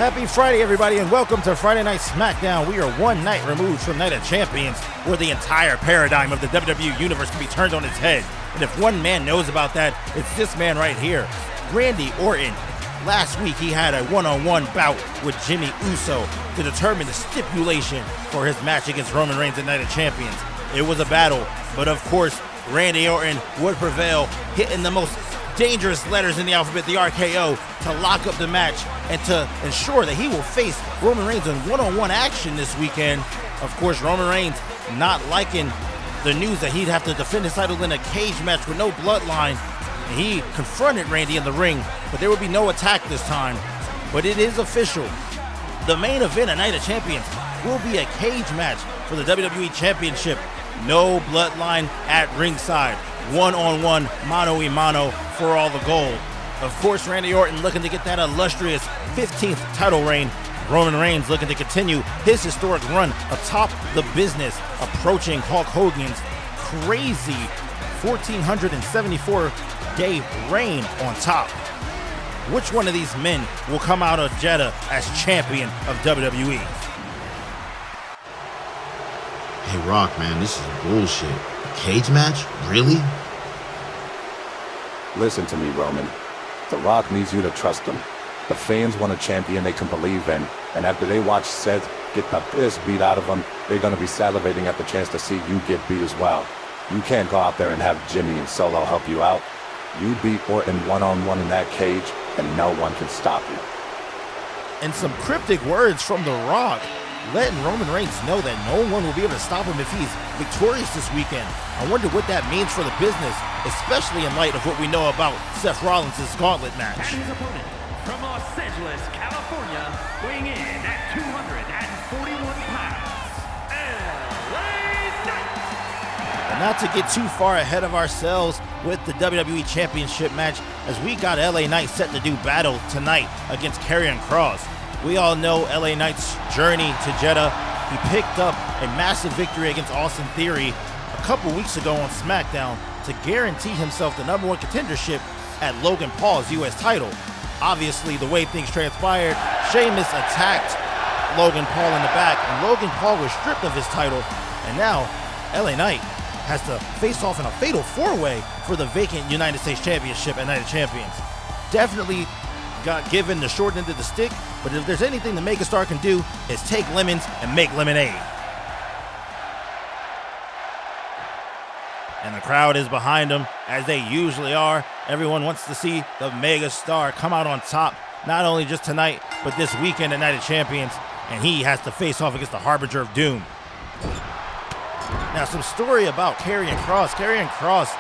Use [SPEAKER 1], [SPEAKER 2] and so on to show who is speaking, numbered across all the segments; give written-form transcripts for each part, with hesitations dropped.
[SPEAKER 1] Happy Friday, everybody, and welcome to Friday Night Smackdown. We are one night removed from Night of Champions, where the entire paradigm of the WWE Universe can be turned on its head. And if one man knows about that, it's this man right here, Randy Orton. Last week, he had a one-on-one bout with Jimmy Uso to determine the stipulation for his match against Roman Reigns at Night of Champions. It was a battle, but of course, Randy Orton would prevail, hitting the most dangerous letters in the alphabet, the RKO, to lock up the match and to ensure that he will face Roman Reigns in one-on-one action this weekend. Of course, Roman Reigns not liking the news that he'd have to defend his title in a cage match with no bloodline. And he confronted Randy in the ring, but there would be no attack this time. But it is official. The main event at Night of Champions will be a cage match for the WWE Championship. No bloodline at ringside. One-on-one, mano-a-mano for all the gold. Of course, Randy Orton looking to get that illustrious 15th title reign. Roman Reigns looking to continue his historic run atop the business, approaching Hulk Hogan's crazy 1,474-day reign on top. Which one of these men will come out of Jeddah as champion of WWE?
[SPEAKER 2] Hey, Rock, man, this is bullshit. A cage match? Really?
[SPEAKER 3] Listen to me, Roman. The Rock needs you to trust him. The fans want a champion they can believe in, and after they watch Seth get the piss beat out of him, they're going to be salivating at the chance to see you get beat as well. You can't go out there and have Jimmy and Solo help you out. You beat Orton one-on-one in that cage, and no one can stop you.
[SPEAKER 1] And some cryptic words from The Rock, letting Roman Reigns know that no one will be able to stop him if he's victorious this weekend. I wonder what that means for the business, especially in light of what we know about Seth Rollins' gauntlet match.
[SPEAKER 4] And his opponent from Los Angeles, California, weighing in at 241 pounds, LA Knight.
[SPEAKER 1] And not to get too far ahead of ourselves with the WWE Championship match, as we got LA Knight set to do battle tonight against Karrion Kross. We all know LA Knight's journey to Jeddah. He picked up a massive victory against Austin Theory a couple weeks ago on Smackdown to guarantee himself the #1 contendership at Logan Paul's U.S. title. Obviously, the way things transpired, Sheamus attacked Logan Paul in the back, and Logan Paul was stripped of his title, and now LA Knight has to face off in a fatal four-way for the vacant United States Championship at Night of Champions. Definitely got given the short end of the stick, but if there's anything the megastar can do, is take lemons and make lemonade. And the crowd is behind him, as they usually are. Everyone wants to see the megastar come out on top, not only just tonight, but this weekend at Night of Champions, and he has to face off against the Harbinger of Doom. Now, some story about Karrion Kross. Karrion Kross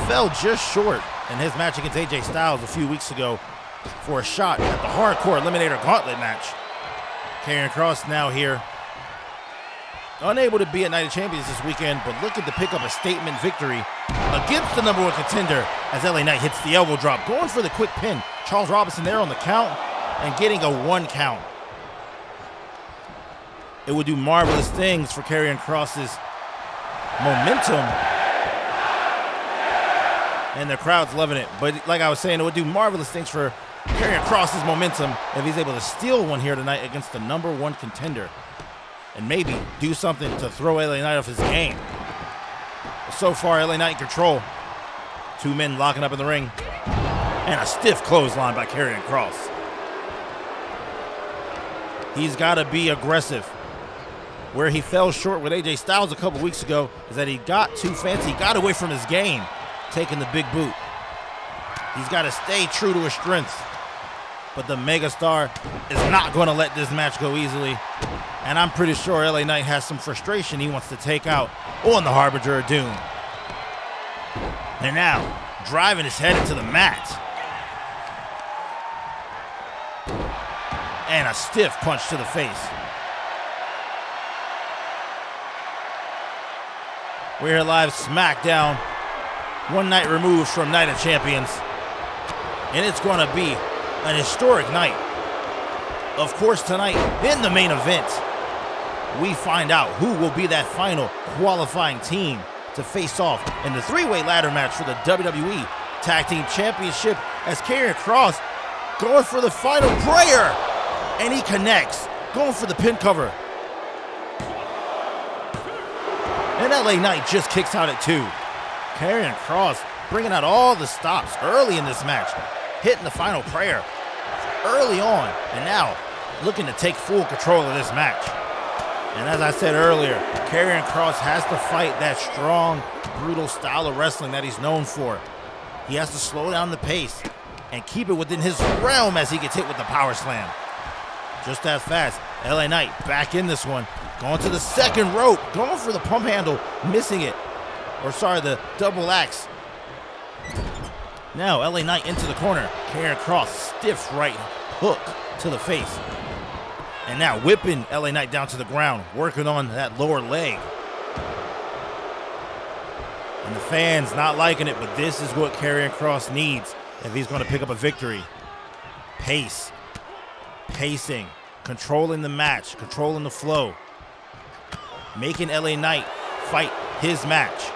[SPEAKER 1] fell just short in his match against AJ Styles a few weeks ago for a shot at the Hardcore Eliminator Gauntlet match. Karrion Kross now here, unable to be at Night of Champions this weekend, but looking to pick up a statement victory against the #1 contender as LA Knight hits the elbow drop, going for the quick pin. Charles Robinson there on the count and getting a 1 count. It would do marvelous things for Karrion Kross's momentum, and the crowd's loving it. But like I was saying, it would do marvelous things for Karrion Kross's momentum if he's able to steal one here tonight against the #1 contender, and maybe do something to throw LA Knight off his game. But so far, LA Knight in control. 2 men locking up in the ring, and a stiff clothesline by Karrion Kross. He's got to be aggressive. Where he fell short with AJ Styles a couple weeks ago is that he got too fancy. He got away from his game, taking the big boot. He's got to stay true to his strengths. But the megastar is not going to let this match go easily. And I'm pretty sure LA Knight has some frustration he wants to take out on the Harbinger of Doom. And now, driving his head into the mat. And a stiff punch to the face. We're here live Smackdown, one night removed from Night of Champions, and it's going to be an historic night. Of course, tonight, in the main event, we find out who will be that final qualifying team to face off in the 3-way ladder match for the WWE Tag Team Championship, as Karrion Kross going for the final prayer And he connects, going for the pin cover. And LA Knight just kicks out at 2. Karrion Kross bringing out all the stops early in this match, hitting the final prayer early on, and now looking to take full control of this match. And as I said earlier, Karrion Kross has to fight that strong, brutal style of wrestling that he's known for. He has to slow down the pace and keep it within his realm as he gets hit with the power slam. Just that fast, LA Knight back in this one, going to the second rope, going for the pump handle, missing it. Or sorry, the double axe. Now LA Knight into the corner. Karrion Kross, stiff right hook to the face. And now whipping LA Knight down to the ground, working on that lower leg. And the fans not liking it, but this is what Karrion Kross needs if he's going to pick up a victory. Pace. Pacing. Controlling the match. Controlling the flow. Making LA Knight fight his match.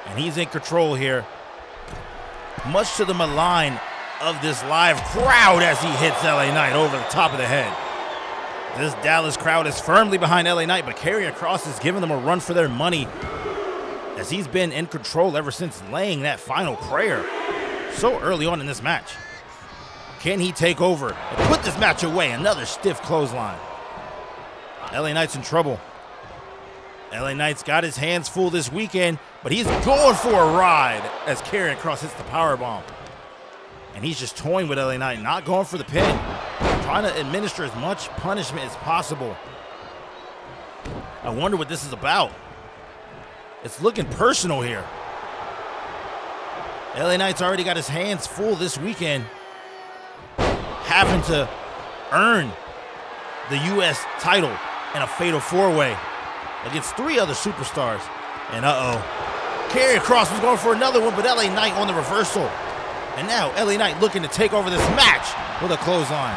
[SPEAKER 1] And he's in control here. Much to the malign of this live crowd as he hits LA Knight over the top of the head. This Dallas crowd is firmly behind LA Knight, but Karrion Kross is giving them a run for their money as he's been in control ever since laying that final prayer so early on in this match. Can he take over and put this match away? Another stiff clothesline. LA Knight's in trouble. LA Knight's got his hands full this weekend, but he's going for a ride as Karrion Kross hits the powerbomb. And he's just toying with LA Knight, not going for the pin. Trying to administer as much punishment as possible. I wonder what this is about. It's looking personal here. LA Knight's already got his hands full this weekend, having to earn the U.S. title in a fatal 4-way against 3 other superstars. And Karrion Kross was going for another one, but LA Knight on the reversal. And now LA Knight looking to take over this match with a clothesline.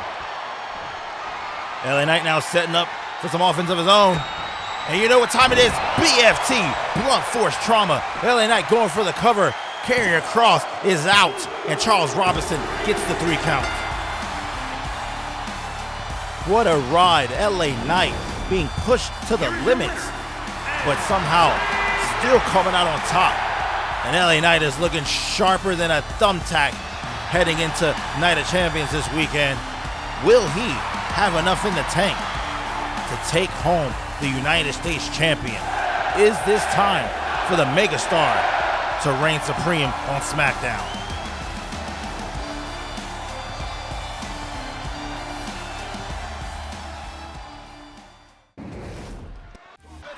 [SPEAKER 1] LA Knight now setting up for some offense of his own. And you know what time it is? BFT, blunt force trauma. LA Knight going for the cover. Karrion Kross is out, and Charles Robinson gets the 3 count. What a ride. LA Knight being pushed to the limits, but somehow still coming out on top. And LA Knight is looking sharper than a thumbtack heading into Night of Champions this weekend. Will he have enough in the tank to take home the United States champion? Is this time for the megastar to reign supreme on Smackdown?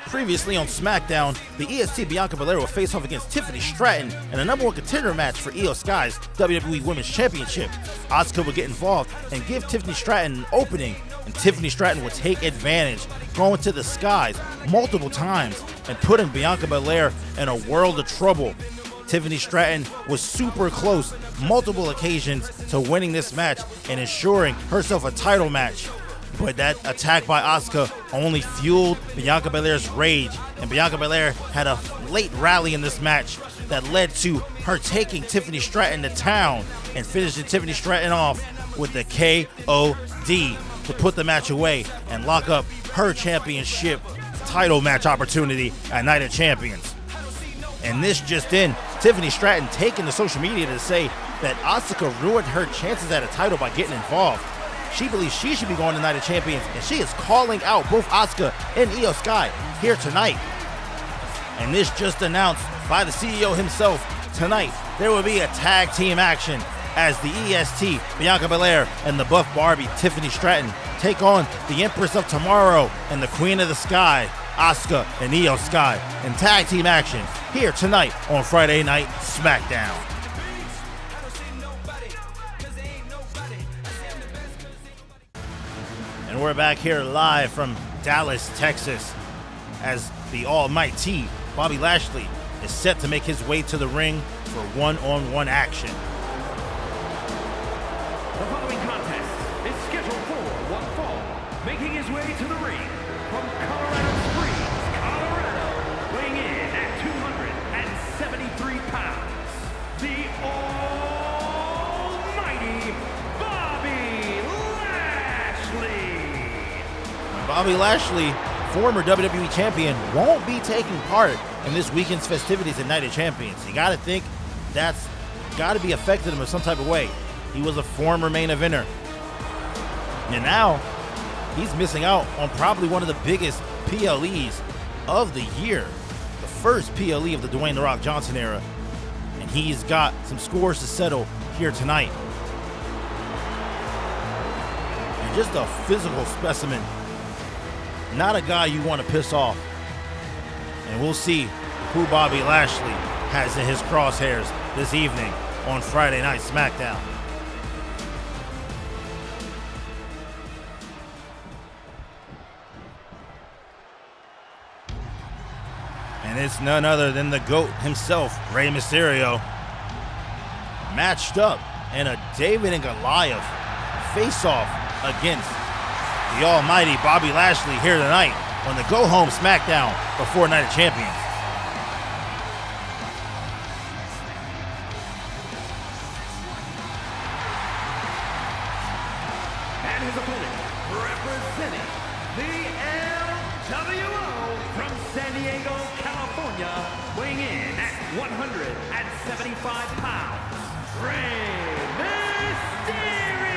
[SPEAKER 1] Previously on Smackdown, the EST Bianca Belair will face off against Tiffany Stratton in a #1 contender match for Io Sky's WWE Women's Championship. Asuka will get involved and give Tiffany Stratton an opening, and Tiffany Stratton will take advantage, going to the skies multiple times and putting Bianca Belair in a world of trouble. Tiffany Stratton was super close multiple occasions to winning this match and ensuring herself a title match. But that attack by Asuka only fueled Bianca Belair's rage, and Bianca Belair had a late rally in this match that led to her taking Tiffany Stratton to town and finishing Tiffany Stratton off with the KOD to put the match away and lock up her championship title match opportunity at Night of Champions. And this just in, Tiffany Stratton taking to social media to say that Asuka ruined her chances at a title by getting involved. She believes she should be going to Night of Champions, and she is calling out both Asuka and Io Sky here tonight. And this just announced by the CEO himself. Tonight, there will be a tag team action as the EST, Bianca Belair, and the Buff Barbie, Tiffany Stratton, take on the Empress of Tomorrow and the Queen of the Sky, Asuka and Io Sky, in tag team action here tonight on Friday Night Smackdown. And we're back here live from Dallas, Texas, as the almighty Bobby Lashley is set to make his way to the ring for one-on-one action.
[SPEAKER 4] The following contest is scheduled for one fall. Making his way to the ring from Colorado Springs, Colorado, weighing in at 273 pounds, the almighty Bobby
[SPEAKER 1] Bobby Lashley, former WWE champion, won't be taking part in this weekend's festivities at Night of Champions. You got to think that's got to be affected him in some type of way. He was a former main eventer. And now he's missing out on probably one of the biggest PLEs of the year. The first PLE of the Dwayne "The Rock" Johnson era. And he's got some scores to settle here tonight. And just a physical specimen. Not a guy you want to piss off. And we'll see who Bobby Lashley has in his crosshairs this evening on Friday Night Smackdown. And it's none other than the GOAT himself, Rey Mysterio, matched up in a David and Goliath face-off against the almighty Bobby Lashley here tonight on the go-home Smackdown before Night of Champions.
[SPEAKER 4] And his opponent, representing the LWO from San Diego, California, weighing in at 175 pounds, Rey Mysterio!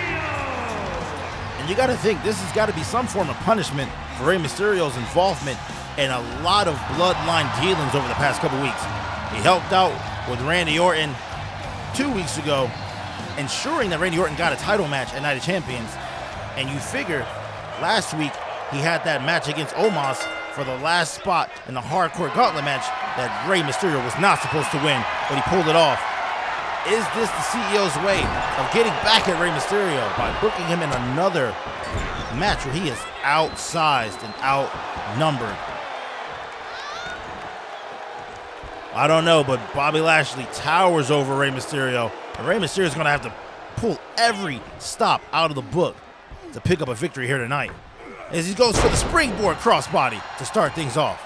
[SPEAKER 1] And you got to think this has got to be some form of punishment for Rey Mysterio's involvement in a lot of Bloodline dealings over the past couple weeks. He helped out with Randy Orton 2 weeks ago, ensuring that Randy Orton got a title match at Night of Champions. And you figure last week he had that match against Omos for the last spot in the hardcore gauntlet match that Rey Mysterio was not supposed to win, but he pulled it off. Is this the CEO's way of getting back at Rey Mysterio by booking him in another match where he is outsized and outnumbered? I don't know, but Bobby Lashley towers over Rey Mysterio, and Rey Mysterio is going to have to pull every stop out of the book to pick up a victory here tonight, as he goes for the springboard crossbody to start things off.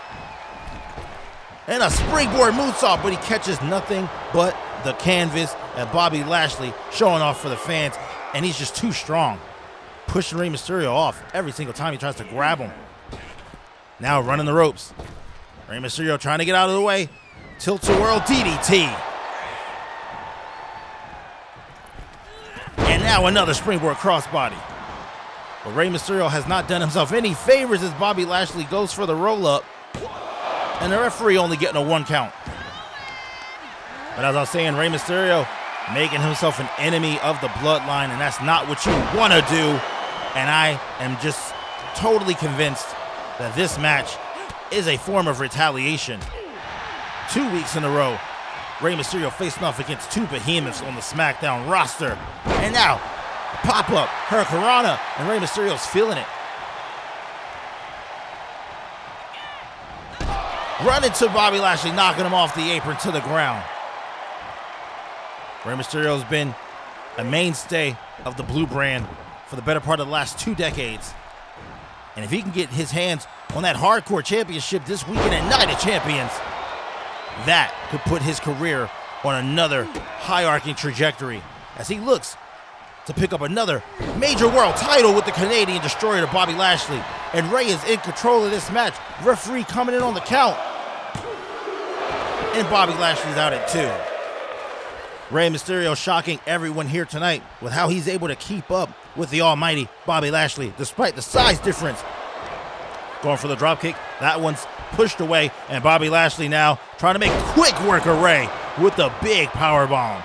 [SPEAKER 1] And a springboard moonsault, but he catches nothing but the canvas, and Bobby Lashley showing off for the fans, and he's just too strong, pushing Rey Mysterio off every single time he tries to grab him. Now running the ropes. Rey Mysterio trying to get out of the way. Tilt-a-whirl DDT. And now another springboard crossbody. But Rey Mysterio has not done himself any favors as Bobby Lashley goes for the roll-up, and the referee only getting a 1 count. But as I was saying, Rey Mysterio making himself an enemy of the Bloodline, and that's not what you want to do. And I am just totally convinced that this match is a form of retaliation. 2 weeks in a row, Rey Mysterio facing off against two behemoths on the SmackDown roster. And now, pop-up, Hurricanrana, and Rey Mysterio's feeling it. Running to Bobby Lashley, knocking him off the apron to the ground. Rey Mysterio's been a mainstay of the blue brand for the better part of the last 2 decades. And if he can get his hands on that hardcore championship this weekend at Night of Champions, that could put his career on another high-arcing trajectory as he looks to pick up another major world title with the Canadian Destroyer, Bobby Lashley. And Rey is in control of this match. Referee coming in on the count. And Bobby Lashley's out at 2. Rey Mysterio shocking everyone here tonight with how he's able to keep up with the almighty Bobby Lashley despite the size difference. Going for the dropkick. That one's pushed away, and Bobby Lashley now trying to make quick work of Rey with the big powerbomb.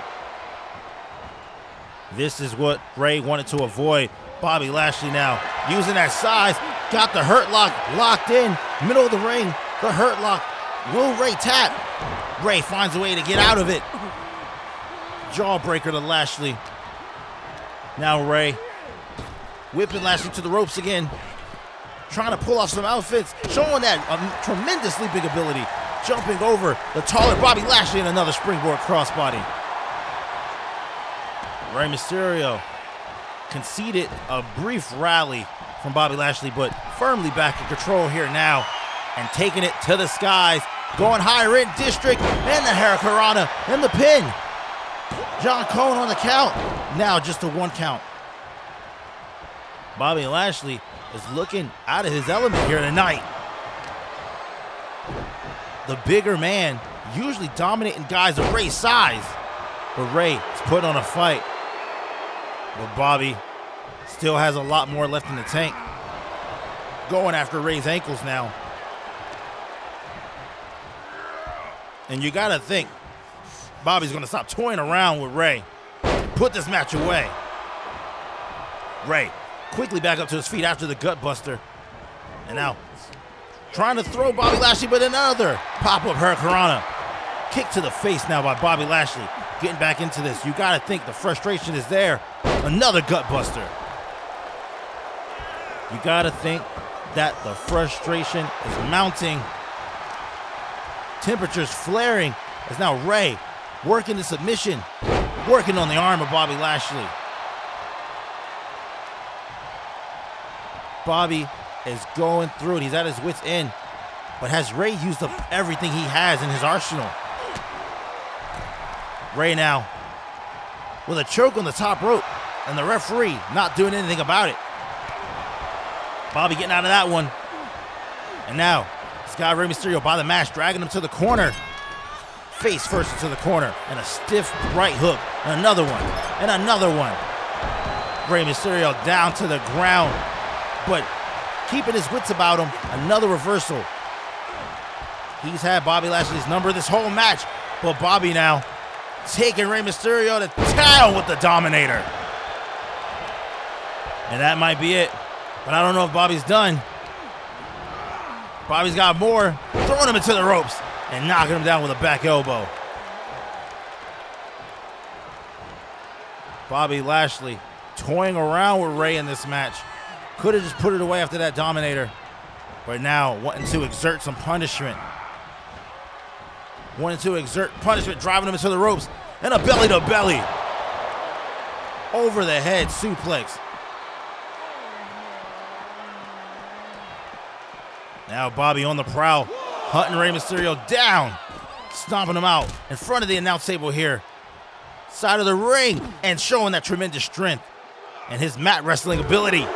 [SPEAKER 1] This is what Rey wanted to avoid. Bobby Lashley now using that size, got the hurt lock locked in, middle of the ring, the hurt lock. Will Rey tap? Rey finds a way to get out of it. Jawbreaker to Lashley. Now Rey whipping Lashley to the ropes again, trying to pull off some outfits, showing that tremendously big ability, jumping over the taller Bobby Lashley in another springboard crossbody. Rey Mysterio conceded a brief rally from Bobby Lashley, but firmly back in control here now and taking it to the skies, going higher in district, and the Hurricanrana and the pin. John Cone on the count. Now just a 1 count. Bobby Lashley is looking out of his element here tonight. The bigger man usually dominating guys of Ray's size. But Ray is putting on a fight. But Bobby still has a lot more left in the tank. Going after Ray's ankles now. And you gotta think Bobby's gonna stop toying around with Ray. Put this match away. Ray quickly back up to his feet after the gut buster. And now trying to throw Bobby Lashley, but another pop-up hurricanrana. Kick to the face now by Bobby Lashley. Getting back into this. You gotta think the frustration is there. Another gut buster. You gotta think that the frustration is mounting. Temperatures flaring as now Ray working the submission, working on the arm of Bobby Lashley. Bobby is going through it. He's at his wit's end. But has Ray used up everything he has in his arsenal? Ray now with a choke on the top rope and the referee not doing anything about it. Bobby getting out of that one. And now he's got Rey Mysterio by the mask, dragging him to the corner. Face first into the corner and a stiff right hook. And another one. And another one. Rey Mysterio down to the ground. But keeping his wits about him. Another reversal. He's had Bobby Lashley's number this whole match. But Bobby now taking Rey Mysterio to town with the Dominator. And that might be it. But I don't know if Bobby's done. Bobby's got more. Throwing him into the ropes and knocking him down with a back elbow. Bobby Lashley toying around with Ray in this match. Could have just put it away after that Dominator. But now wanting to exert some punishment. Wanting to exert punishment, driving him into the ropes. And a belly-to-belly. Over the head suplex. Now Bobby on the prowl, hunting Rey Mysterio down, stomping him out in front of the announce table here. Side of the ring, and showing that tremendous strength and his mat wrestling ability.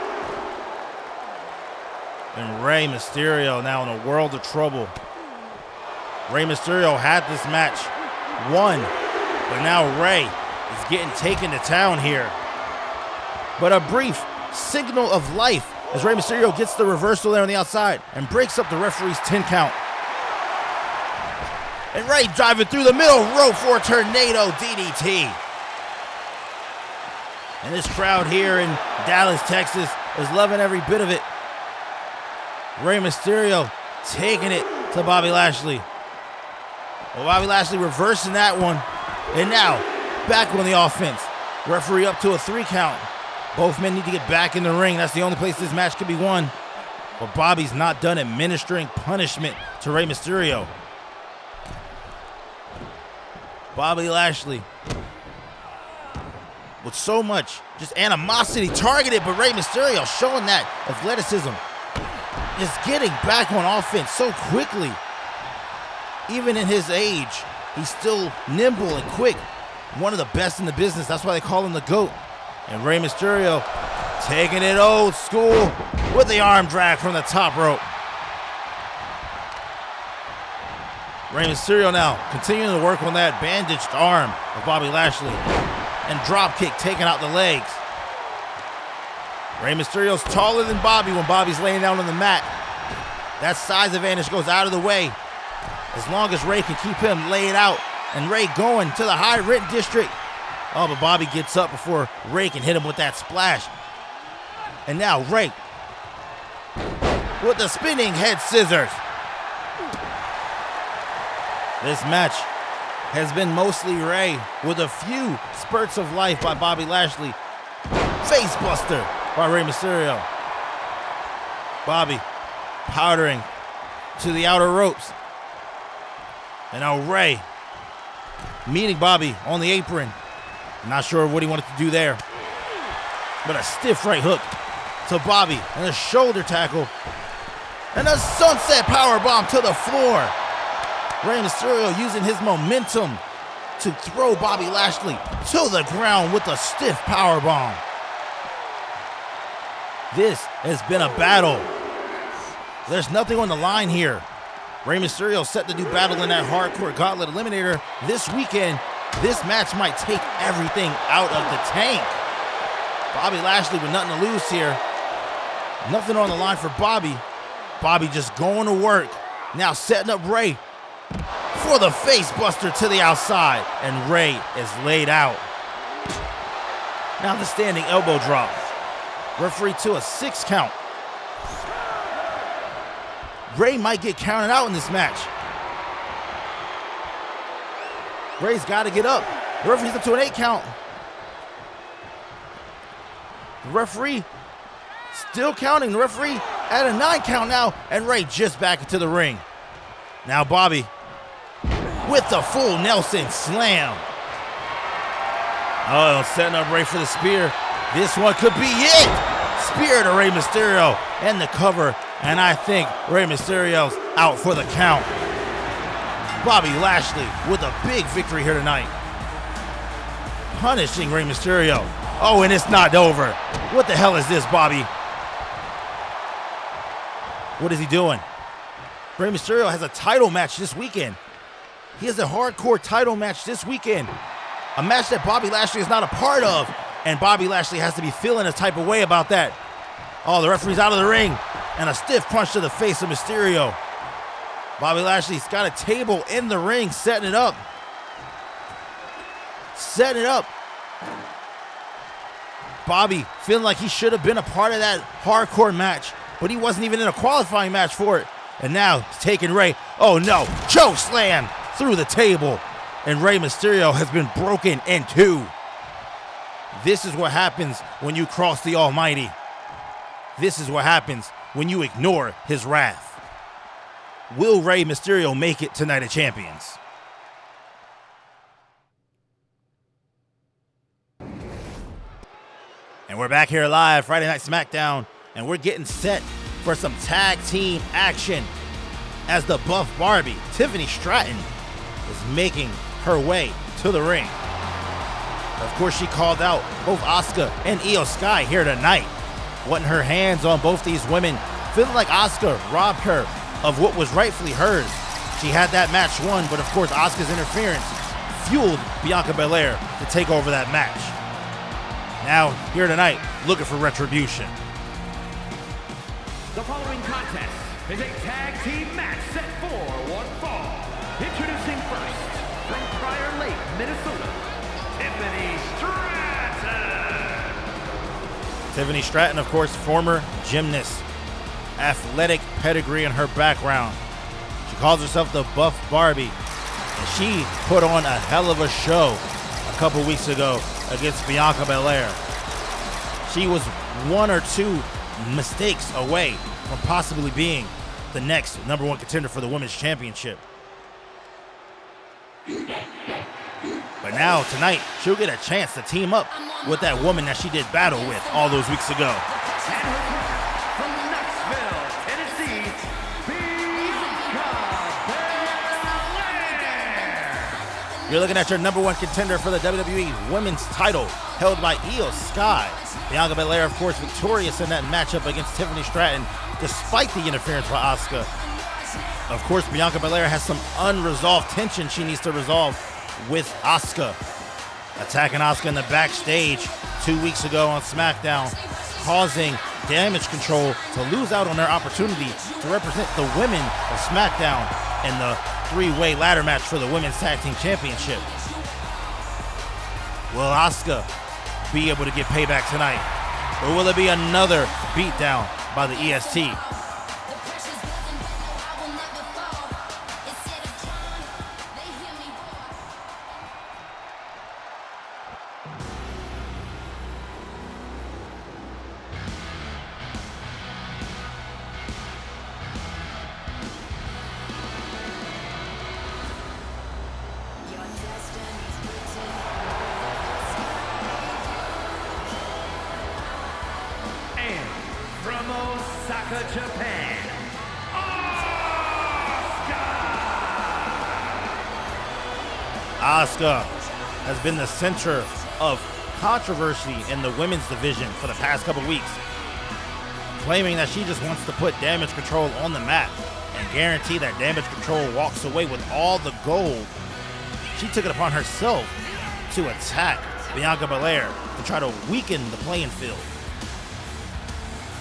[SPEAKER 1] And Rey Mysterio now in a world of trouble. Rey Mysterio had this match won, but now Rey is getting taken to town here. But a brief signal of life as Rey Mysterio gets the reversal there on the outside and breaks up the referee's 10 count. And Rey driving through the middle rope for a tornado DDT. And this crowd here in Dallas, Texas is loving every bit of it. Rey Mysterio taking it to Bobby Lashley. Well, Bobby Lashley reversing that one. And now, back on the offense. Referee up to a 3 count. Both men need to get back in the ring. That's the only place this match could be won. But Bobby's not done administering punishment to Rey Mysterio. Bobby Lashley with so much just animosity targeted, but Rey Mysterio showing that athleticism. Is getting back on offense so quickly. Even in his age, he's still nimble and quick. One of the best in the business. That's why they call him the GOAT. And Rey Mysterio taking it old school with the arm drag from the top rope. Rey Mysterio now continuing to work on that bandaged arm of Bobby Lashley. And drop kick taking out the legs. Rey Mysterio's taller than Bobby when Bobby's laying down on the mat. That size advantage goes out of the way as long as Rey can keep him laid out. And Rey going to the high rent district. Oh, but Bobby gets up before Rey can hit him with that splash. And now Rey with the spinning head scissors. This match has been mostly Rey with a few spurts of life by Bobby Lashley. Face buster by Rey Mysterio. Bobby powdering to the outer ropes. And now Rey meeting Bobby on the apron. Not sure what he wanted to do there. But a stiff right hook to Bobby and a shoulder tackle. And a sunset powerbomb to the floor. Rey Mysterio using his momentum to throw Bobby Lashley to the ground with a stiff powerbomb. This has been a battle. There's nothing on the line here. Rey Mysterio set to do battle in that hardcore gauntlet eliminator this weekend. This match might take everything out of the tank. Bobby Lashley with nothing to lose here. Nothing on the line for Bobby. Bobby just going to work. Now setting up Rey for the face buster to the outside. And Rey is laid out. Now the standing elbow drop. Referee to a 6 count. Rey might get counted out in this match. Rey's got to get up. The referee's up to an 8 count. The referee still counting. The referee at a 9 count now, and Rey just back into the ring. Now Bobby with the full Nelson slam. Oh, setting up Rey for the spear. This one could be it. Spear to Rey Mysterio and the cover. And I think Rey Mysterio's out for the count. Bobby Lashley with a big victory here tonight. Punishing Rey Mysterio. Oh, and it's not over. What the hell is this, Bobby? What is he doing? Rey Mysterio has a title match this weekend. He has a hardcore title match this weekend. A match that Bobby Lashley is not a part of. And Bobby Lashley has to be feeling a type of way about that. Oh, the referee's out of the ring. And a stiff punch to the face of Mysterio. Bobby Lashley's got a table in the ring, setting it up. Setting it up. Bobby feeling like he should have been a part of that hardcore match, but he wasn't even in a qualifying match for it. And now he's taking Rey. Oh no, choke slam through the table. And Rey Mysterio has been broken in 2. This is what happens when you cross the Almighty. This is what happens when you ignore his wrath. Will Rey Mysterio make it to Night of Champions? And we're back here live, Friday Night Smackdown, and we're getting set for some tag team action as the Buff Barbie, Tiffany Stratton, is making her way to the ring. Of course, she called out both Asuka and Io Sky here tonight, wanting her hands on both these women, feeling like Asuka robbed her of what was rightfully hers. She had that match won, but of course Asuka's interference fueled Bianca Belair to take over that match. Now, here tonight, looking for retribution.
[SPEAKER 4] The following contest is a tag team match set for one fall. Introducing first, from Prior Lake, Minnesota, Tiffany Stratton.
[SPEAKER 1] Tiffany Stratton, of course, former gymnast. Athletic pedigree in her background. She calls herself the Buff Barbie, and she put on a hell of a show a couple weeks ago against Bianca Belair. She was 1 or 2 mistakes away from possibly being the next #1 contender for the Women's Championship. But now, tonight, she'll get a chance to team up with that woman that she did battle with all those weeks ago. You're looking at your #1 contender for the WWE Women's title, held by Io Sky. Bianca Belair, of course, victorious in that matchup against Tiffany Stratton, despite the interference by Asuka. Of course, Bianca Belair has some unresolved tension she needs to resolve with Asuka. Attacking Asuka in the backstage 2 weeks ago on Smackdown, causing Damage Control to lose out on their opportunity to represent the women of Smackdown in the 3-way ladder match for the Women's Tag Team Championship. Will Asuka be able to get payback tonight? Or will it be another beatdown by the EST?
[SPEAKER 4] From Osaka, Japan,
[SPEAKER 1] Asuka has been the center of controversy in the women's division for the past couple weeks. claiming that she just wants to put Damage Control on the map and guarantee that Damage Control walks away with all the gold. She took it upon herself to attack Bianca Belair to try to weaken the playing field.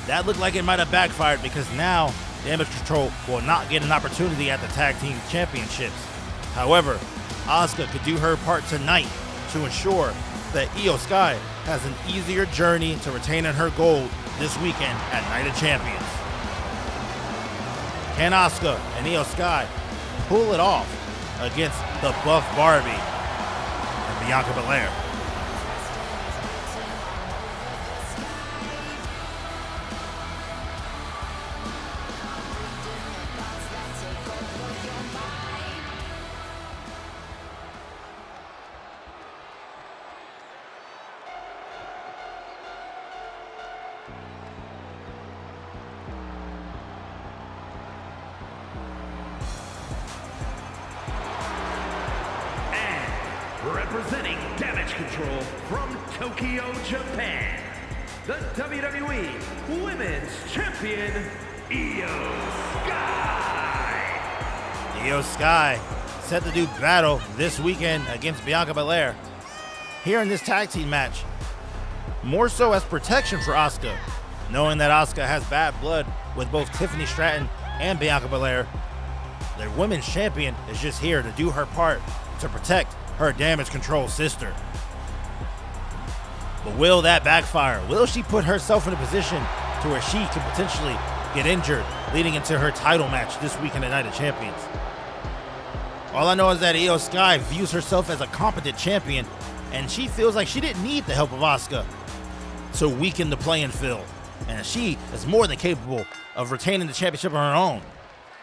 [SPEAKER 1] That looked like it might have backfired because now Damage Control will not get an opportunity at the Tag Team Championships. However, Asuka could do her part tonight to ensure that Io Sky has an easier journey to retaining her gold this weekend at Night of Champions. Can Asuka and Io Sky pull it off against the Buff Barbie and Bianca Belair?
[SPEAKER 4] Representing Damage Control from Tokyo, Japan, the WWE Women's Champion, Io Sky.
[SPEAKER 1] Io Sky set to do battle this weekend against Bianca Belair. Here in this tag team match, more so as protection for Asuka, knowing that Asuka has bad blood with both Tiffany Stratton and Bianca Belair. Their women's champion is just here to do her part to protect her Damage Control sister. But will that backfire? Will she put herself in a position to where she could potentially get injured leading into her title match this weekend at Night of Champions? All I know is that Io Sky views herself as a competent champion, and she feels like she didn't need the help of Asuka to weaken the playing field. And she is more than capable of retaining the championship on her own.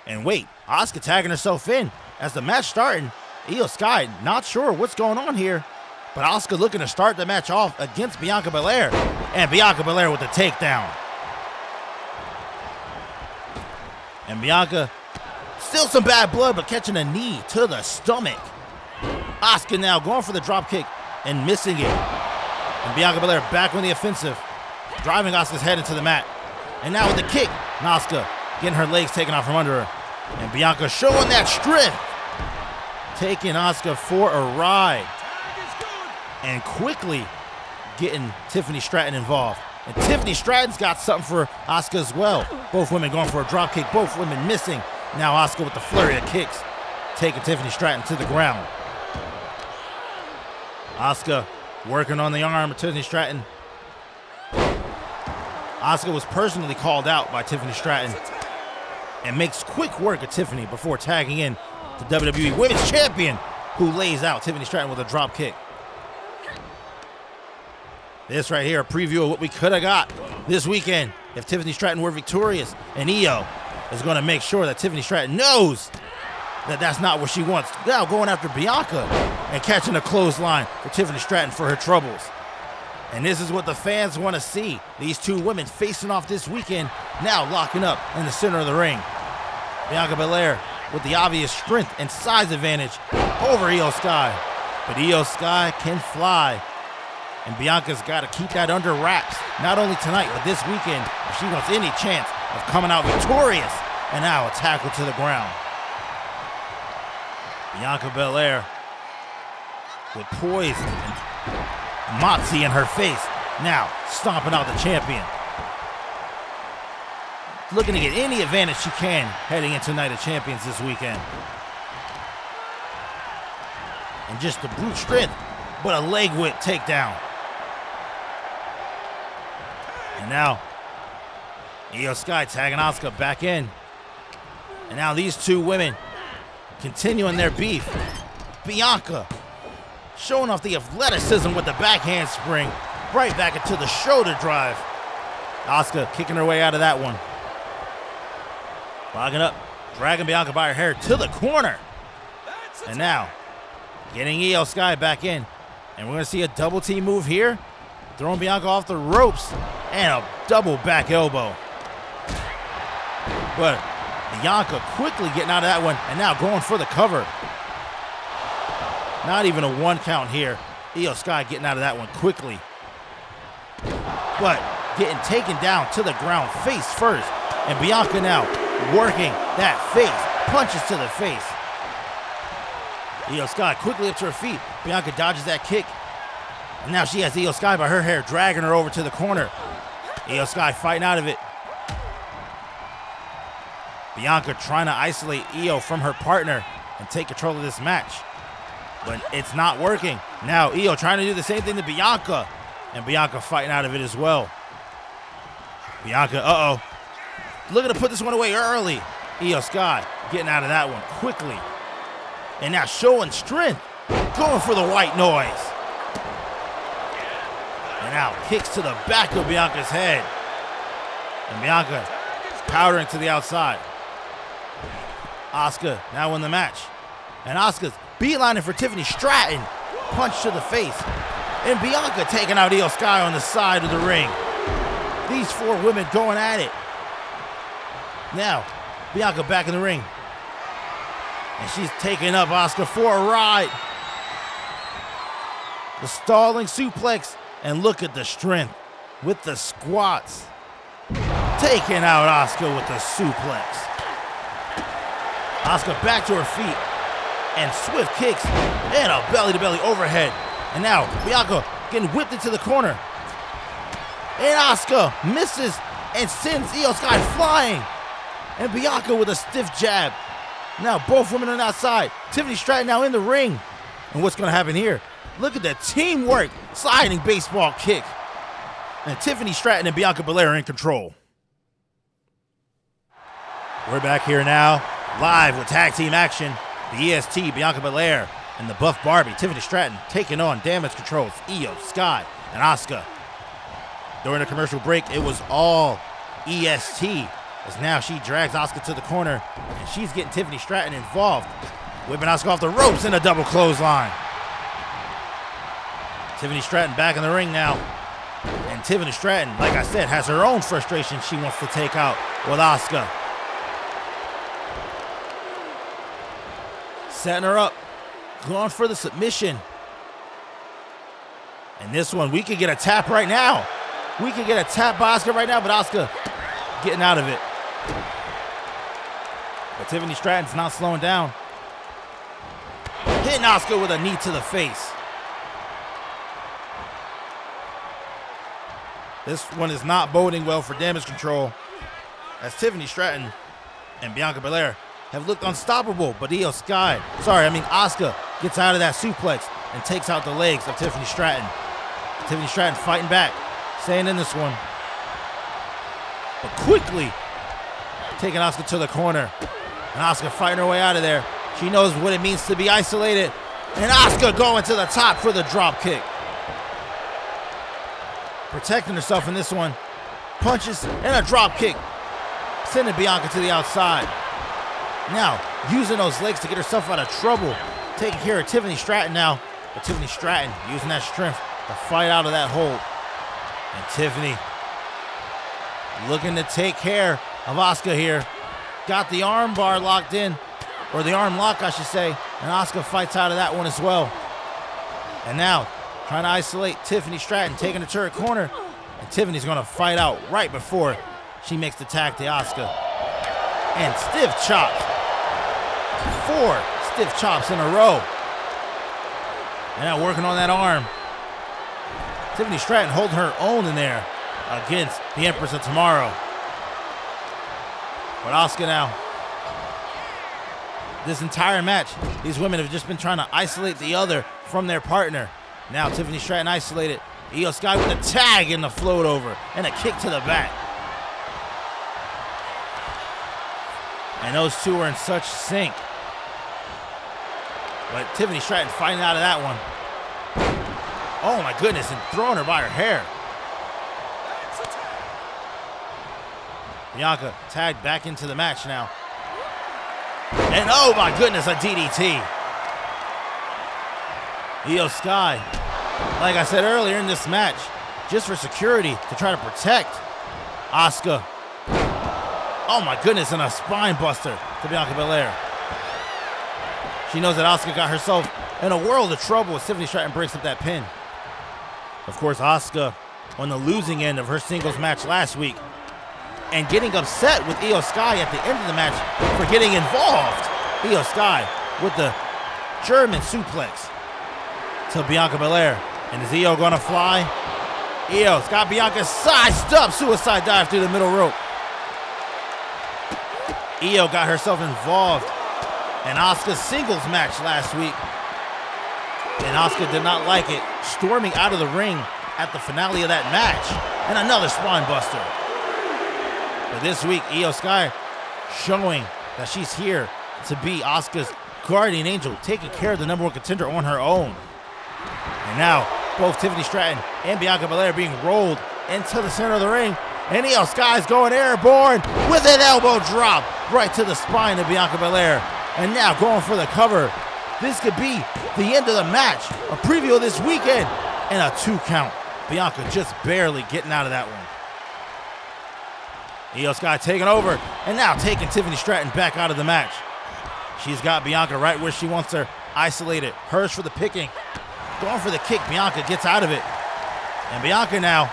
[SPEAKER 1] And wait, Asuka tagging herself in as the match starting. Io Sky not sure what's going on here, but Asuka looking to start the match off against Bianca Belair, and Bianca Belair with the takedown. And Bianca, still some bad blood, but catching a knee to the stomach. Asuka now going for the drop kick and missing it. And Bianca Belair back on the offensive, driving Asuka's head into the mat. And now with the kick, Asuka getting her legs taken off from under her. And Bianca showing that strength, taking Asuka for a ride, and quickly getting Tiffany Stratton involved. And Tiffany Stratton's got something for Asuka as well. Both women going for a drop kick, both women missing. Now Asuka with the flurry of kicks, taking Tiffany Stratton to the ground. Asuka working on the arm of Tiffany Stratton. Asuka was personally called out by Tiffany Stratton and makes quick work of Tiffany before tagging in the WWE Women's Champion, who lays out Tiffany Stratton with a drop kick. This right here, a preview of what we could have got this weekend if Tiffany Stratton were victorious, and Io is going to make sure that Tiffany Stratton knows that that's not what she wants. Now going after Bianca and catching a clothesline for Tiffany Stratton for her troubles. And this is what the fans want to see. These two women facing off this weekend, now locking up in the center of the ring. Bianca Belair with the obvious strength and size advantage over Io Sky. But Io Sky can fly. And Bianca's got to keep that under wraps, not only tonight, but this weekend, if she wants any chance of coming out victorious. And now a tackle to the ground. Bianca Belair with poise and moxie in her face, now stomping out the champion. Looking to get any advantage she can heading into Night of Champions this weekend. And just the brute strength, but a leg whip takedown. And now, Io Sky tagging Asuka back in. And now these two women continuing their beef. Bianca showing off the athleticism with the backhand spring, right back into the shoulder drive. Asuka kicking her way out of that one. Logging up, dragging Bianca by her hair to the corner. And now, getting Io Sky back in. And we're going to see a double team move here. Throwing Bianca off the ropes. And a double back elbow. But Bianca quickly getting out of that one. And now going for the cover. Not even a 1 count here. Io Sky getting out of that one quickly. But getting taken down to the ground face first. And Bianca now working that face. Punches to the face. Io Sky quickly up to her feet. Bianca dodges that kick. And now she has Io Sky by her hair, dragging her over to the corner. Io Sky fighting out of it. Bianca trying to isolate Io from her partner and take control of this match. But it's not working. Now Io trying to do the same thing to Bianca. And Bianca fighting out of it as well. Bianca, looking to put this one away early. Io Sky getting out of that one quickly. And now showing strength. Going for the white noise. And now kicks to the back of Bianca's head. And Bianca powdering to the outside. Asuka now in the match. And Asuka's beelining for Tiffany Stratton. Punch to the face. And Bianca taking out Io Sky on the side of the ring. These four women going at it. Now, Bianca back in the ring. And she's taking up Asuka for a ride. The stalling suplex. And look at the strength with the squats. Taking out Asuka with the suplex. Asuka back to her feet. And swift kicks. And a belly-to-belly overhead. And now Bianca getting whipped into the corner. And Asuka misses and sends Io Sky flying. And Bianca with a stiff jab. Now both women on the outside. Tiffany Stratton now in the ring. And what's going to happen here? Look at the teamwork. Sliding baseball kick. And Tiffany Stratton and Bianca Belair are in control. We're back here now, live with tag team action. The EST, Bianca Belair, and the Buff Barbie, Tiffany Stratton, taking on Damage Control's Io Sky and Asuka. During the commercial break, it was all EST, as now she drags Asuka to the corner, and she's getting Tiffany Stratton involved, whipping Asuka off the ropes in a double clothesline. Tiffany Stratton back in the ring now, and Tiffany Stratton, like I said, has her own frustration she wants to take out with Asuka. Setting her up, going for the submission. And this one, we could get a tap right now. We could get a tap by Asuka right now, but Asuka getting out of it. But Tiffany Stratton's not slowing down. Hitting Asuka with a knee to the face. This one is not boding well for Damage Control, as Tiffany Stratton and Bianca Belair have looked unstoppable, but Asuka gets out of that suplex and takes out the legs of Tiffany Stratton. Tiffany Stratton fighting back, staying in this one, but quickly taking Asuka to the corner. And Asuka fighting her way out of there. She knows what it means to be isolated. And Asuka going to the top for the drop kick. Protecting herself in this one. Punches and a drop kick. Sending Bianca to the outside. Now, using those legs to get herself out of trouble. Taking care of Tiffany Stratton now. But Tiffany Stratton using that strength to fight out of that hold. And Tiffany looking to take care of Asuka here. Got the arm bar locked in. Or the arm lock, I should say. And Asuka fights out of that one as well. And now, trying to isolate Tiffany Stratton, taking her to her corner. And Tiffany's going to fight out right before she makes the tag to Asuka. And stiff chops. 4 stiff chops in a row. And now working on that arm. Tiffany Stratton holding her own in there against the Empress of Tomorrow. But Asuka now. This entire match, these women have just been trying to isolate the other from their partner. Now Tiffany Stratton isolated. Io Sky with a tag in the float over and a kick to the back. And those two are in such sync. But Tiffany Stratton fighting out of that one. Oh my goodness, and throwing her by her hair. Bianca tagged back into the match now. And oh my goodness, a DDT. Io Sky, like I said earlier in this match, just for security to try to protect Asuka. Oh my goodness, and a spine buster to Bianca Belair. She knows that Asuka got herself in a world of trouble as Tiffany Stratton breaks up that pin. Of course, Asuka on the losing end of her singles match last week and getting upset with Io Sky at the end of the match for getting involved. Io Sky with the German suplex to Bianca Belair. And is Io gonna fly? Io's got Bianca sized up, suicide dive through the middle rope. Io got herself involved in Asuka's singles match last week, and Asuka did not like it, storming out of the ring at the finale of that match, and another spine buster. But this week, Io Sky showing that she's here to be Asuka's guardian angel, taking care of the number one contender on her own. And now, both Tiffany Stratton and Bianca Belair being rolled into the center of the ring, and Io Sky's going airborne with an elbow drop right to the spine of Bianca Belair. And now going for the cover. This could be the end of the match, a preview of this weekend, and a 2 count. Bianca just barely getting out of that one. Io Sky taking over, and now taking Tiffany Stratton back out of the match. She's got Bianca right where she wants her, isolated. Hers for the picking. Going for the kick, Bianca gets out of it. And Bianca now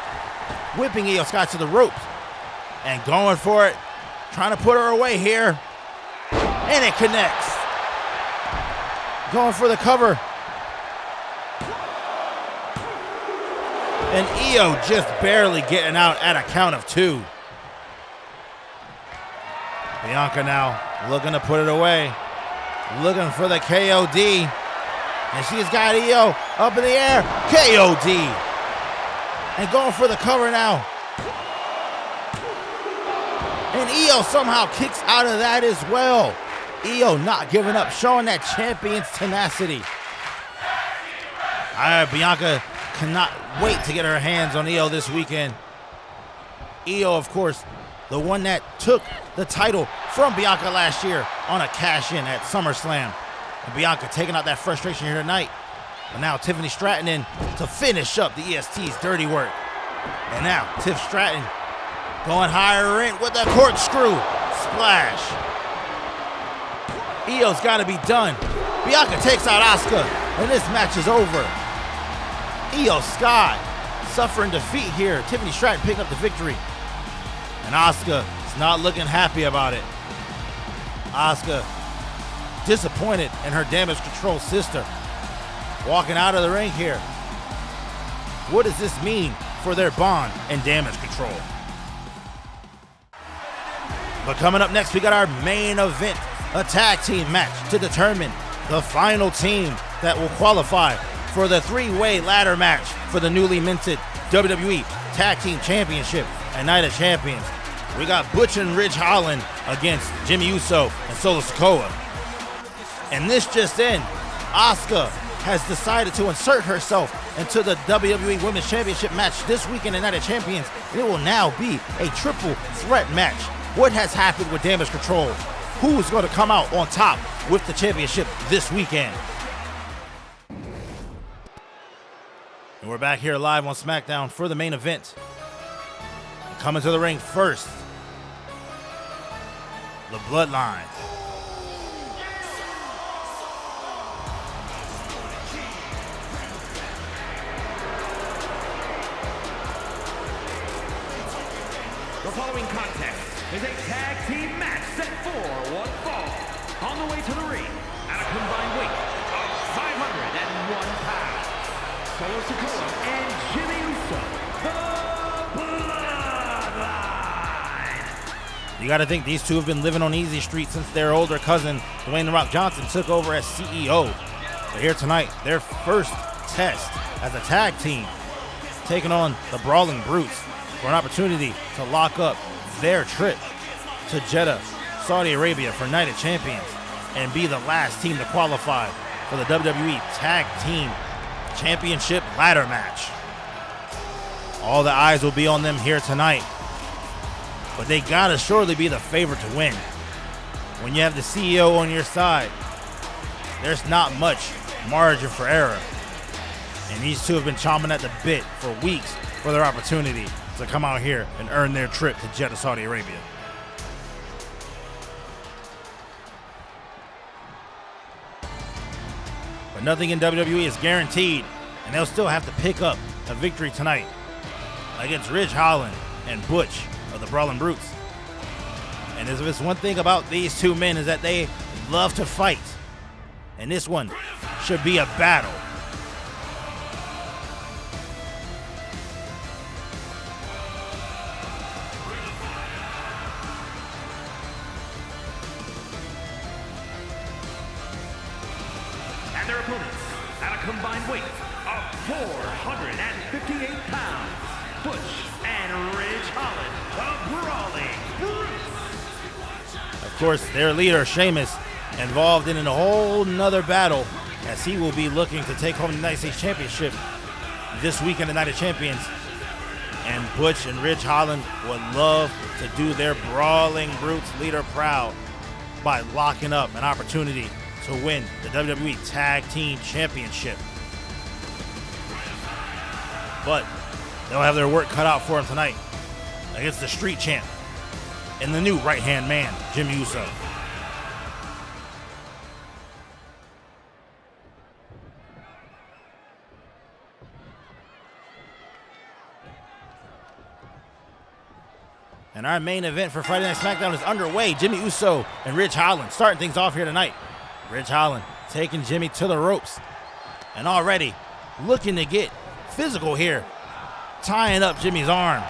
[SPEAKER 1] whipping Io Sky to the ropes and going for it, trying to put her away here. And it connects. Going for the cover. And Io just barely getting out at a count of 2. Bianca now looking to put it away. Looking for the KOD. And she's got Io up in the air. KOD. And going for the cover now. And Io somehow kicks out of that as well. Io not giving up, showing that champion's tenacity. Bianca cannot wait to get her hands on Io this weekend. Io, of course, the one that took the title from Bianca last year on a cash-in at SummerSlam. And Bianca taking out that frustration here tonight. But now Tiffany Stratton in to finish up the EST's dirty work. And now Tiff Stratton going higher in with a corkscrew splash. Io's got to be done. Bianca takes out Asuka, and this match is over. Io Sky suffering defeat here. Tiffany Stratton picking up the victory. And Asuka is not looking happy about it. Asuka disappointed in her Damage Control sister. Walking out of the ring here. What does this mean for their bond and Damage Control? But coming up next, we got our main event. A tag team match to determine the final team that will qualify for the 3-way ladder match for the newly minted WWE Tag Team Championship and Night of Champions. We got Butch and Ridge Holland against Jimmy Uso and Solo Sikoa. And this just in, Asuka has decided to insert herself into the WWE Women's Championship match this weekend at Night of Champions. It will now be a triple threat match. What has happened with Damage Control? Who's going to come out on top with the championship this weekend? And we're back here live on Smackdown for the main event. And coming to the ring first, the Bloodline.
[SPEAKER 4] The following contest is a tag team match set for 1 fall. On the way to the ring, at a combined weight of 501 pounds, Solo Sikoa and Jimmy Uso, the Bloodline.
[SPEAKER 1] You got to think these two have been living on Easy Street since their older cousin, Dwayne "The Rock" Johnson, took over as CEO. But here tonight, their first test as a tag team, taking on the Brawling Brutes for an opportunity to lock up their trip to Jeddah, Saudi Arabia for Night of Champions and be the last team to qualify for the WWE Tag Team Championship ladder match. All the eyes will be on them here tonight, but they gotta surely be the favorite to win. When you have the CEO on your side, there's not much margin for error. And these two have been chomping at the bit for weeks for their opportunity to come out here and earn their trip to Jeddah, Saudi Arabia. But nothing in WWE is guaranteed, and they'll still have to pick up a victory tonight. against Ridge Holland and Butch of the Brawling Brutes. And if there's one thing about these two men is that they love to fight. And this one should be a battle.
[SPEAKER 4] And their opponents, at a combined weight of 458 pounds, Butch and Ridge Holland, the Brawling Brutes.
[SPEAKER 1] Of course, their leader, Sheamus, involved in a whole nother battle as he will be looking to take home the United States Championship this week in the Night of Champions. And Butch and Ridge Holland would love to do their Brawling Brutes leader proud by locking up an opportunity to win the WWE Tag Team Championship. But they'll have their work cut out for them tonight against the Street Champ and the new right-hand man, Jimmy Uso. And our main event for Friday Night SmackDown is underway. Jimmy Uso and Ridge Holland starting things off here tonight. Ridge Holland taking Jimmy to the ropes and already looking to get physical here, tying up Jimmy's arm.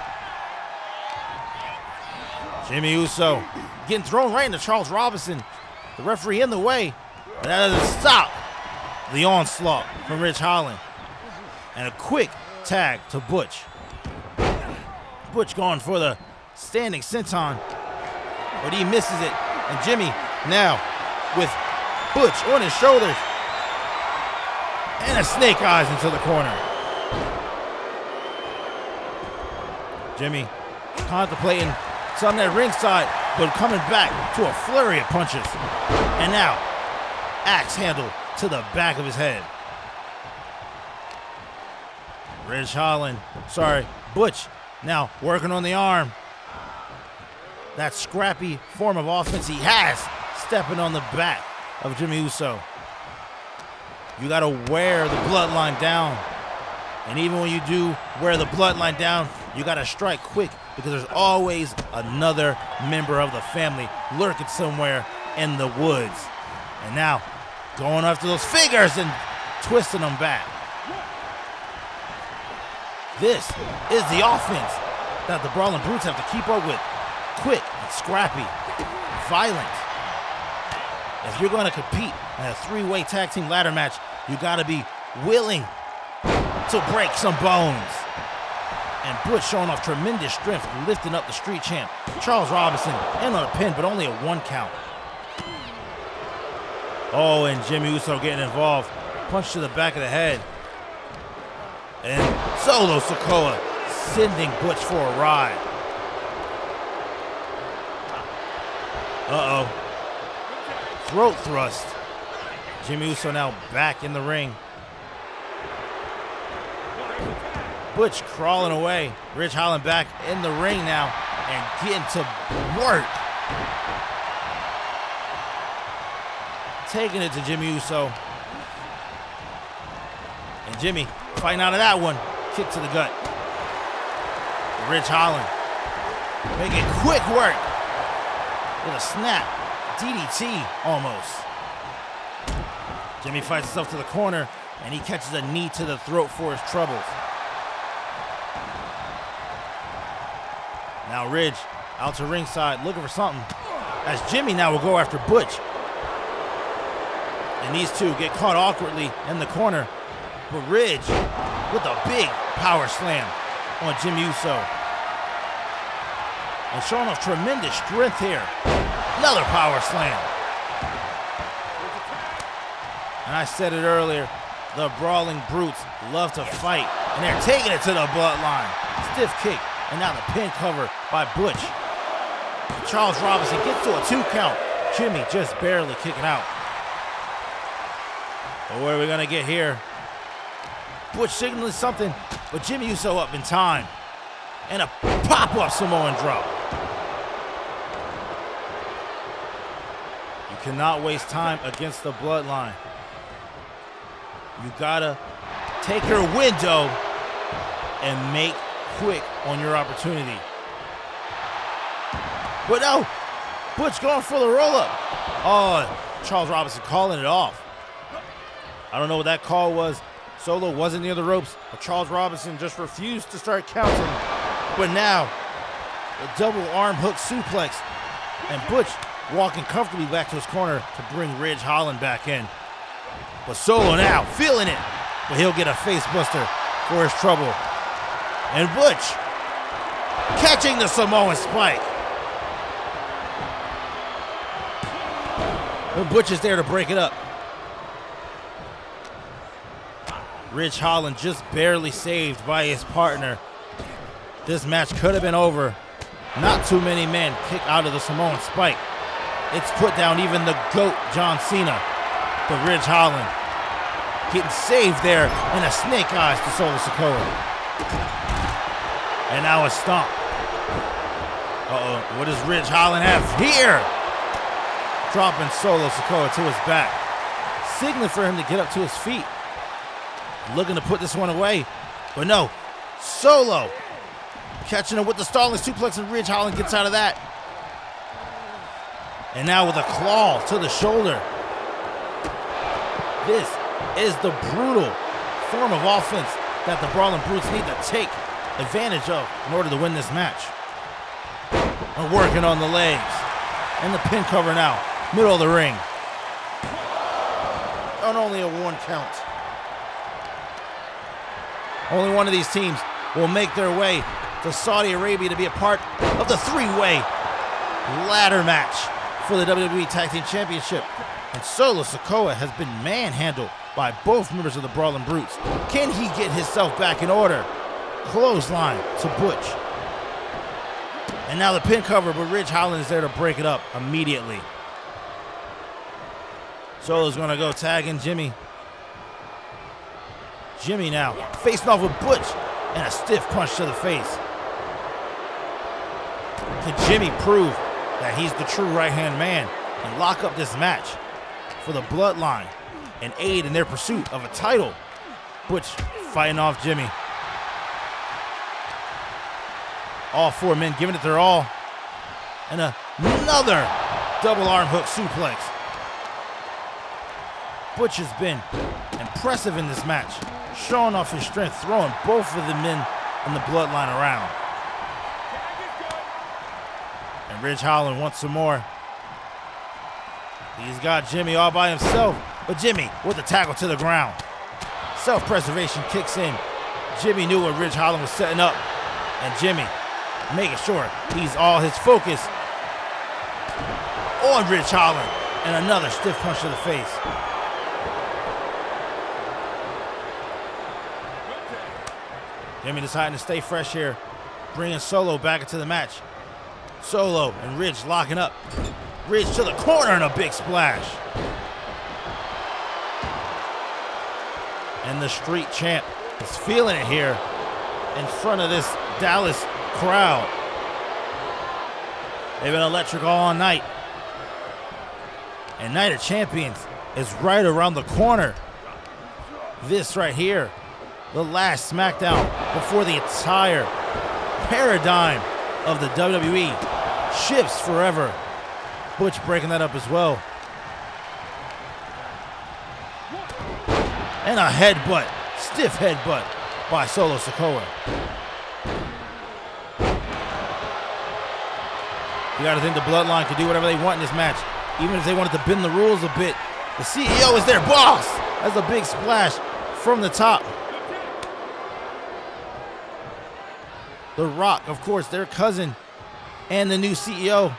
[SPEAKER 1] Jimmy Uso getting thrown right into Charles Robinson, the referee in the way, but that doesn't stop the onslaught from Ridge Holland. And a quick tag to Butch. Butch going for the standing senton, but he misses it. And Jimmy now with Butch on his shoulders and a snake eyes into the corner. Jimmy contemplating something at ringside, but coming back to a flurry of punches. And now, axe handle to the back of his head. Butch now working on the arm. That scrappy form of offense he has, stepping on the back of Jimmy Uso. You gotta wear the bloodline down. And even when you do wear the bloodline down, you gotta strike quick because there's always another member of the family lurking somewhere in the woods. And now, going after those fingers and twisting them back. This is the offense that the Brawling Brutes have to keep up with. Quick, scrappy, violent. If you're going to compete in a three-way tag team ladder match, you got to be willing to break some bones. And Butch showing off tremendous strength, lifting up the Street Champ. Charles Robinson in on a pin, but only a 1 count. Oh, and Jimmy Uso getting involved. Punch to the back of the head. And Solo Sikoa sending Butch for a ride. Uh-oh. Throat thrust. Jimmy Uso now back in the ring. Butch crawling away. Ridge Holland back in the ring now and getting to work. Taking it to Jimmy Uso. And Jimmy fighting out of that one. Kick to the gut. Ridge Holland making quick work with a snap. DDT almost. Jimmy fights himself to the corner and he catches a knee to the throat for his troubles. Now Ridge out to ringside looking for something as Jimmy now will go after Butch. And these two get caught awkwardly in the corner. But Ridge with a big power slam on Jimmy Uso. And showing off tremendous strength here. Another power slam. And I said it earlier, the Brawling Brutes love to fight. And they're taking it to the bloodline. Stiff kick. And now the pin cover by Butch. Charles Robinson gets to a 2 count. Jimmy just barely kicking out. But what are we going to get here? Butch signaling something, but Jimmy Uso up in time. And a pop-up Samoan drop. You cannot waste time against the bloodline. You gotta take your window and make quick on your opportunity. But no, Butch going for the roll-up. Oh, Charles Robinson calling it off. I don't know what that call was. Solo wasn't near the ropes, but Charles Robinson just refused to start counting. But now, a double arm hook suplex, and Butch walking comfortably back to his corner to bring Ridge Holland back in. But Solo now feeling it, but he'll get a face buster for his trouble. And Butch catching the Samoan spike. But Butch is there to break it up. Ridge Holland just barely saved by his partner. This match could have been over. Not too many men kick out of the Samoan spike. It's put down even the GOAT, John Cena. But Ridge Holland getting saved there in a snake eyes to Solo Sikoa. And now a stomp. What does Ridge Holland have here? Dropping Solo Sikoa to his back. Signaling for him to get up to his feet. Looking to put this one away. But no, Solo catching him with the stalling suplex, and Ridge Holland gets out of that. And now with a claw to the shoulder. This is the brutal form of offense that the Brawling Brutes need to take advantage of in order to win this match. And working on the legs. And the pin cover now. Middle of the ring. On only a 1 count. Only one of these teams will make their way to Saudi Arabia to be a part of the 3-way ladder match for the WWE Tag Team Championship. And Solo Sikoa has been manhandled by both members of the Brawling Brutes. Can he get himself back in order? Clothesline to Butch. And now the pin cover, but Ridge Holland is there to break it up immediately. Solo's gonna go tagging Jimmy. Jimmy now facing off with Butch and a stiff punch to the face. Can Jimmy prove that he's the true right-hand man and lock up this match for the Bloodline and aid in their pursuit of a title? Butch fighting off Jimmy. All 4 men giving it their all. And another double arm hook suplex. Butch has been impressive in this match, showing off his strength, throwing both of the men in the Bloodline around. And Ridge Holland wants some more. He's got Jimmy all by himself, but Jimmy with the tackle to the ground. Self-preservation kicks in. Jimmy knew what Ridge Holland was setting up, and Jimmy making sure he's all his focus on Ridge Holland, and another stiff punch to the face. Jimmy deciding to stay fresh here, bringing Solo back into the match. Solo and Ridge locking up. Ridge to the corner and a big splash. And the Street Champ is feeling it here in front of this Dallas crowd. They've been electric all night. And Night of Champions is right around the corner. This right here, the last Smackdown before the entire paradigm of the WWE shifts forever. Butch breaking that up as well. And a headbutt, stiff headbutt by Solo Sikoa. You gotta think the Bloodline could do whatever they want in this match. Even if they wanted to bend the rules a bit. The CEO is their boss. That's a big splash from the top. The Rock, of course, their cousin and the new CEO.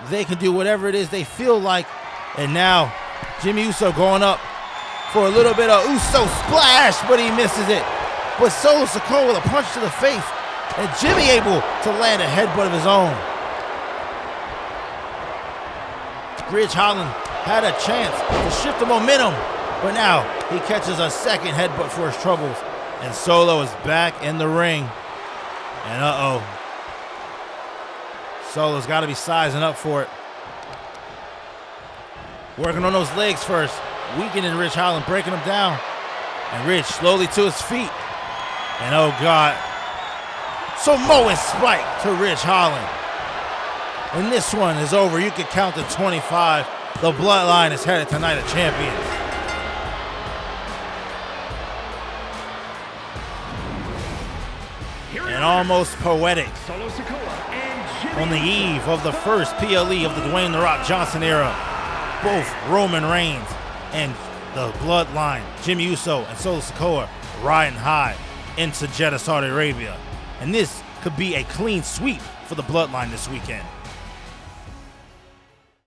[SPEAKER 1] They can do whatever it is they feel like. And now, Jimmy Uso going up for a little bit of Uso splash, but he misses it. But Solo Sikoa with a punch to the face. And Jimmy able to land a headbutt of his own. Ridge Holland had a chance to shift the momentum, but now he catches a second headbutt for his troubles. And Solo is back in the ring. And Solo's got to be sizing up for it. Working on those legs first. Weakening Ridge Holland, breaking him down. And Ridge slowly to his feet. And oh God, Samoan spike to Ridge Holland. When this one is over, you can count to 25. The Bloodline is headed to Night of Champions. And almost poetic, on the eve of the first PLE of the Dwayne "The Rock" Johnson era, both Roman Reigns and the Bloodline, Jimmy Uso and Solo Sikoa, riding high into Jeddah, Saudi Arabia. And this could be a clean sweep for the Bloodline this weekend.